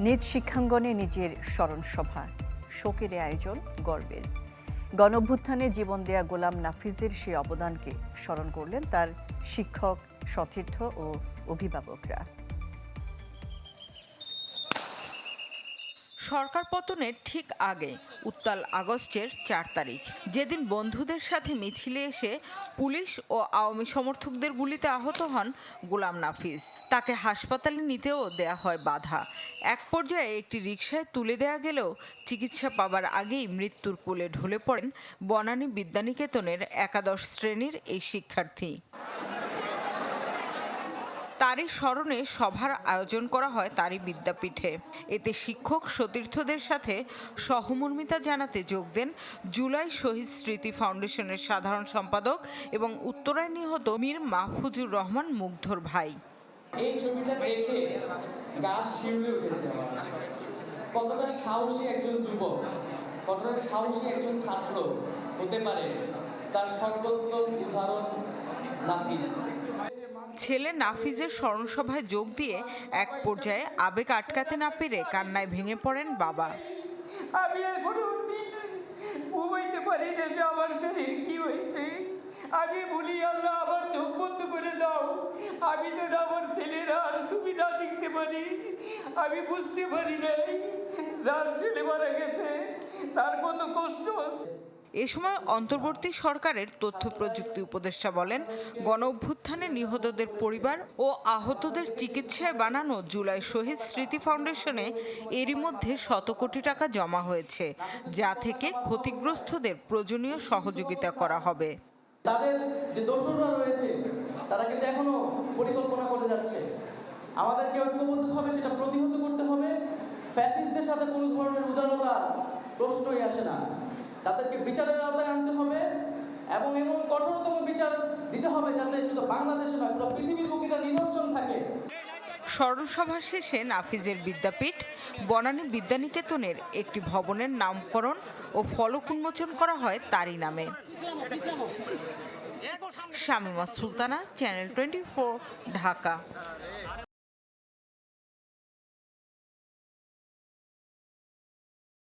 নিজ শিক্ষাঙ্গনে নিজের স্মরণসভা, শোকের আয়োজন গর্বের। গণঅভ্যুত্থানে জীবন দেয়া গোলাম নাফিজের সেই অবদানকে স্মরণ করলেন তার শিক্ষক, সতীর্থ ও অভিভাবকরা। সরকার পতনের ঠিক আগে উত্তাল আগস্টের ৪ তারিখ, যেদিন বন্ধুদের সাথে মিছিলে এসে পুলিশ ও আওয়ামী সমর্থকদের গুলিতে আহত হন গোলাম নাফিজ। তাকে হাসপাতালে নিতেও দেয়া হয় বাধা। এক পর্যায়ে একটি রিকশায় তুলে দেয়া গেলেও চিকিৎসা পাবার আগেই মৃত্যুর কোলে ঢলে পড়েন বনানী বিদ্যানিকেতনের একাদশ শ্রেণীর এই শিক্ষার্থী। তারই স্মরণে সভার আয়োজন করা হয় তারই বিদ্যাপীঠে। এতে শিক্ষক সতীর্থদের সাথে সহমর্মিতা জানাতে যোগ দেন জুলাই শহীদ স্মৃতি ফাউন্ডেশনের সাধারণ সম্পাদক এবং উত্তরায় নিহত মীর মাহফুজুর রহমান মুগ্ধর ভাই। এই ছবিটা দেখে গা শিউরে উঠেছে। কতটা সাহসী একজন যুবক, কতটা সাহসী একজন ছাত্র হতে পারে, তার সর্বোত্তম উদাহরণ নাফিজ। ছেলে নাফিজের স্মরণসভায় যোগ দিয়ে এক পর্যায়ে আবেগ আটকাতে না পেরে কান্নায় ভেঙে পড়েন বাবা। আমি এখনো ঘুমাইতে পারি না যে আমার শরীর কি হয়েছে। আমি বলি, আল্লাহ আমার চোখ বন্ধ করে দাও, আমি তো আমার ছেলেরা আর তুমি না দেখতে পারি। আমি বুঝতে পারি নাই যার ছেলে মারা গেছে তার কত কষ্ট। এ সময় অন্তর্বর্তী সরকারের তথ্য প্রযুক্তি উপদেষ্টা বলেন, গণঅভ্যুত্থানে নিহতদের পরিবার ও আহতদের চিকিৎসায় বানানো জুলাই শহীদ স্মৃতি ফাউন্ডেশনে এরই মধ্যে শত কোটি টাকা জমা হয়েছে, যা থেকে ক্ষতিগ্রস্তদের প্রয়োজনীয় সহযোগিতা করা হবে। তাদের যে দোসররা রয়েছে তারা কিন্তু এখনো পরিকল্পনা করে যাচ্ছে। আমাদেরকে ঐক্যবদ্ধভাবে সেটা প্রতিহত করতে হবে। ফ্যাসিস্টদের সাথে কোনো ধরনের উদারতার প্রশ্নই আসে না। তাদেরকে বিচারের আওতায় আনতে হবে এবং এমন কঠোরতম বিচার দিতে হবে যাতে শুধু বাংলাদেশে নয়, পুরো পৃথিবীর বুকে নিদর্শন থাকে। স্মরণসভা শেষে নাফিজের বিদ্যাপীঠ বনানী বিদ্যানিকেতনের একটি ভবনের নামকরণ ও ফলক উন্মোচন করা হয় তারই নামে। শামিমা সুলতানা, চ্যানেল 24, ঢাকা।